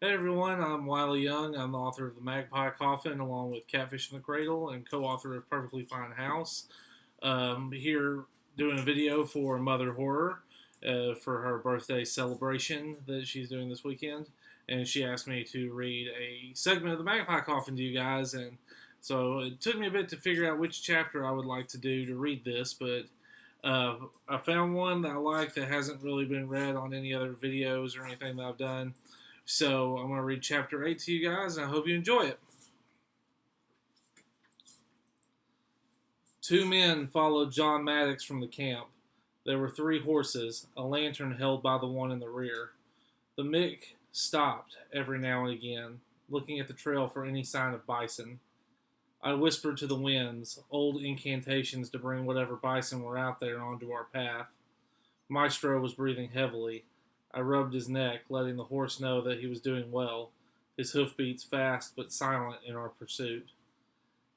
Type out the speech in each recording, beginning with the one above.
Hey everyone, I'm Wile E. I'm the author of the MAGPIE Coffin, along with Catfish in the Cradle, and co-author of Perfectly Fine House. Here doing a video for Mother Horror for her birthday celebration that she's doing this weekend, and she asked me to read a segment of the MAGPIE Coffin to you guys, and so it took me a bit to figure out which chapter I would like to do to read this, but uh, I found one that I like that hasn't really been read on any other videos or anything that I've done. So I'm going to read chapter 8 to you guys, and I hope you enjoy it. Two men followed John Maddox from the camp. There were three horses, a lantern held by the one in the rear. The Mick stopped every now and again, looking at the trail for any sign of bison. I whispered to the winds, old incantations to bring whatever bison were out there onto our path. Maestro was breathing heavily. I rubbed his neck, letting the horse know that he was doing well, his hoofbeats fast but silent in our pursuit.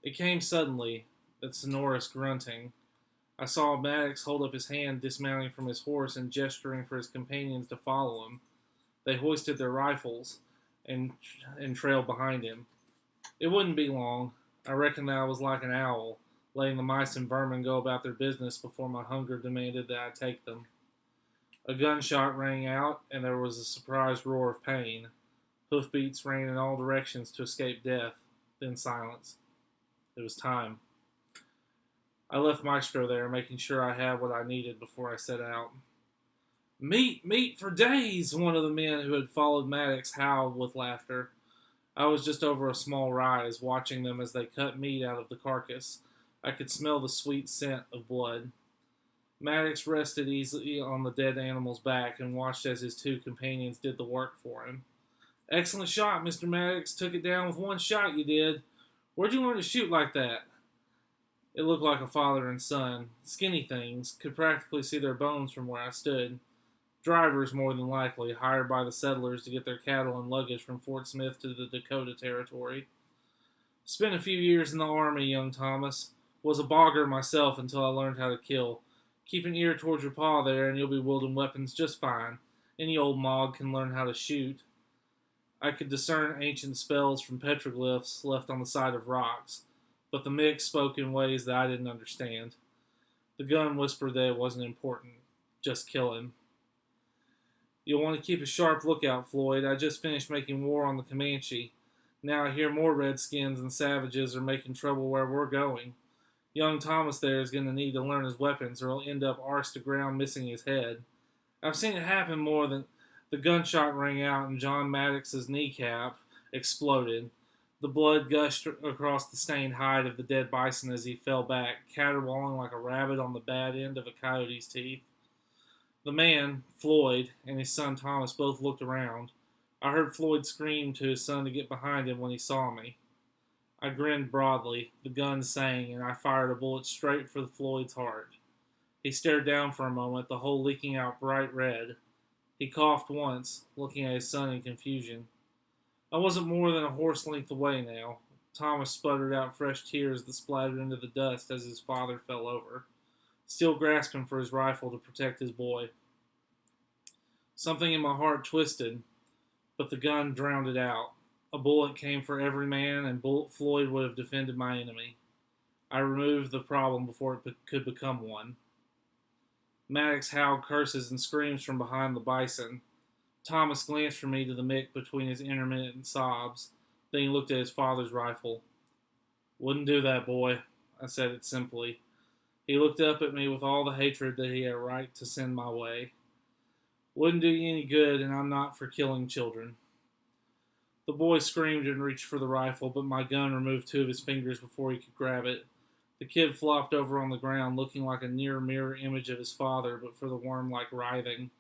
It came suddenly, that sonorous grunting. I saw Maddox hold up his hand, dismounting from his horse and gesturing for his companions to follow him. They hoisted their rifles and, and trailed behind him. It wouldn't be long. I reckoned that I was like an owl, letting the mice and vermin go about their business before my hunger demanded that I take them. A gunshot rang out, and there was a surprised roar of pain. Hoofbeats ran in all directions to escape death, then silence. It was time. I left Maestro there, making sure I had what I needed before I set out. Meat, meat for days, one of the men who had followed Maddox howled with laughter. I was just over a small rise, watching them as they cut meat out of the carcass. I could smell the sweet scent of blood. Maddox rested easily on the dead animal's back and watched as his two companions did the work for him. Excellent shot, Mr. Maddox. Took it down with one shot, you did. Where'd you learn to shoot like that? It looked like a father and son. Skinny things, could practically see their bones from where I stood. Drivers, more than likely, hired by the settlers to get their cattle and luggage from Fort Smith to the Dakota Territory. Spent a few years in the Army, young Thomas. Was a bogger myself until I learned how to kill. Keep an ear towards your paw there, and you'll be wielding weapons just fine. Any old mog can learn how to shoot. I could discern ancient spells from petroglyphs left on the side of rocks, but the mix spoke in ways that I didn't understand. The gun whispered that it wasn't important. Just kill him. You'll want to keep a sharp lookout, Floyd. I just finished making war on the Comanche. Now I hear more redskins and savages are making trouble where we're going. Young Thomas there is going to need to learn his weapons or he'll end up arse to ground missing his head. I've seen it happen more than the gunshot rang out and John Maddox's kneecap exploded. The blood gushed across the stained hide of the dead bison as he fell back, caterwauling like a rabbit on the bad end of a coyote's teeth. The man, Floyd, and his son Thomas both looked around. I heard Floyd scream to his son to get behind him when he saw me. I grinned broadly, the gun sang, and I fired a bullet straight for Floyd's heart. He stared down for a moment, the hole leaking out bright red. He coughed once, looking at his son in confusion. I wasn't more than a horse length away now. Thomas sputtered out fresh tears that splattered into the dust as his father fell over, still grasping for his rifle to protect his boy. Something in my heart twisted, but the gun drowned it out. A bullet came for every man, and Floyd would have defended my enemy. I removed the problem before it could become one. Maddox howled curses and screams from behind the bison. Thomas glanced from me to the Mick between his intermittent sobs. Then he looked at his father's rifle. Wouldn't do that, boy. I said it simply. He looked up at me with all the hatred that he had a right to send my way. Wouldn't do you any good, and I'm not for killing children. The boy screamed and reached for the rifle, but my gun removed two of his fingers before he could grab it. The kid flopped over on the ground, looking like a near mirror image of his father, but for the worm-like writhing.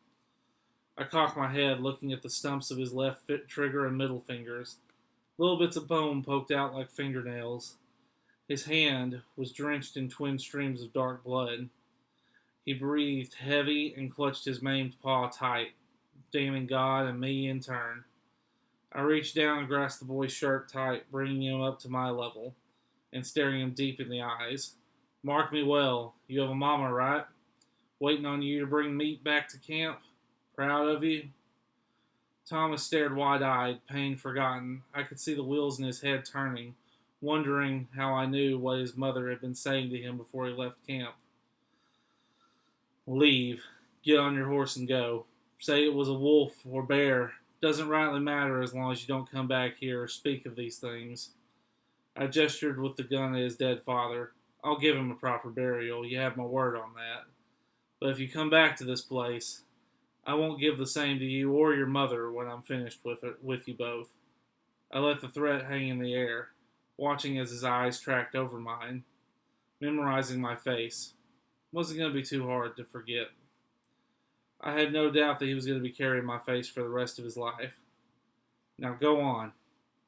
I cocked my head, looking at the stumps of his left trigger and middle fingers. Little bits of bone poked out like fingernails. His hand was drenched in twin streams of dark blood. He breathed heavy and clutched his maimed paw tight, damning God and me in turn. I reached down and grasped the boy's shirt tight, bringing him up to my level, and staring him deep in the eyes. Mark me well, you have a mama, right? Waiting on you to bring meat back to camp? Proud of you? Thomas stared wide-eyed, pain forgotten. I could see the wheels in his head turning, wondering how I knew what his mother had been saying to him before he left camp. Leave. Get on your horse and go. Say it was a wolf or bear. Doesn't rightly matter as long as you don't come back here or speak of these things. I gestured with the gun at his dead father. I'll give him a proper burial. You have my word on that. But if you come back to this place, I won't give the same to you or your mother when I'm finished with you both. I let the threat hang in the air, watching as his eyes tracked over mine, memorizing my face. Wasn't going to be too hard to forget. I had no doubt that he was going to be carrying my face for the rest of his life. Now go on.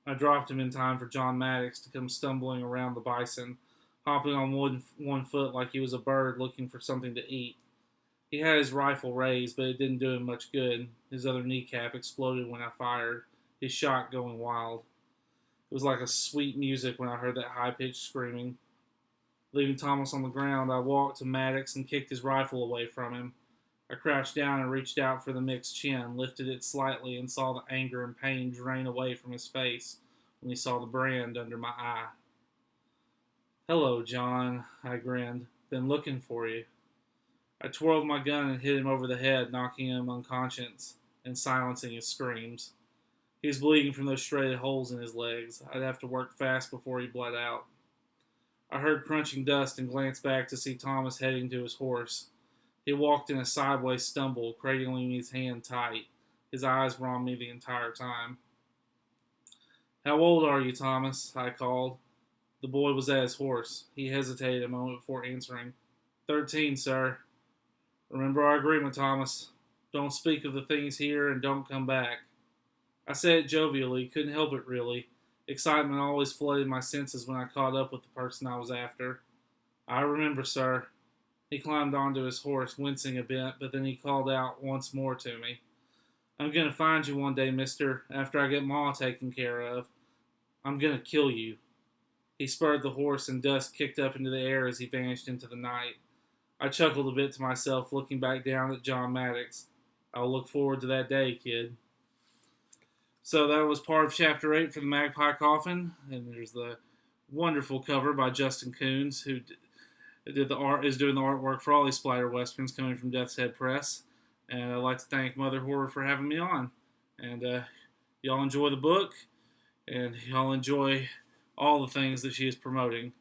I dropped him in time for John Maddox to come stumbling around the bison, hopping on one foot like he was a bird looking for something to eat. He had his rifle raised, but it didn't do him much good. His other kneecap exploded when I fired, his shot going wild. It was like a sweet music when I heard that high-pitched screaming. Leaving Thomas on the ground, I walked to Maddox and kicked his rifle away from him. I crouched down and reached out for the mixed chin, lifted it slightly, and saw the anger and pain drain away from his face when he saw the brand under my eye. Hello, John, I grinned. Been looking for you. I twirled my gun and hit him over the head, knocking him unconscious and silencing his screams. He was bleeding from those shredded holes in his legs. I'd have to work fast before he bled out. I heard crunching dust and glanced back to see Thomas heading to his horse. He walked in a sideways stumble, cradling his hand tight. His eyes were on me the entire time. How old are you, Thomas? I called. The boy was at his horse. He hesitated a moment before answering. 13, sir. Remember our agreement, Thomas. Don't speak of the things here and don't come back. I said it jovially, couldn't help it really. Excitement always flooded my senses when I caught up with the person I was after. I remember, sir. He climbed onto his horse, wincing a bit, but then he called out once more to me. I'm going to find you one day, mister, after I get Ma taken care of. I'm going to kill you. He spurred the horse and dust kicked up into the air as he vanished into the night. I chuckled a bit to myself, looking back down at John Maddox. I'll look forward to that day, kid. So that was part of Chapter 8 for the Magpie Coffin, and there's the wonderful cover by Justin Coons, who is doing the artwork for all these Splatter Westerns coming from Death's Head Press. And I'd like to thank Mother Horror for having me on. And y'all enjoy the book, and y'all enjoy all the things that she is promoting.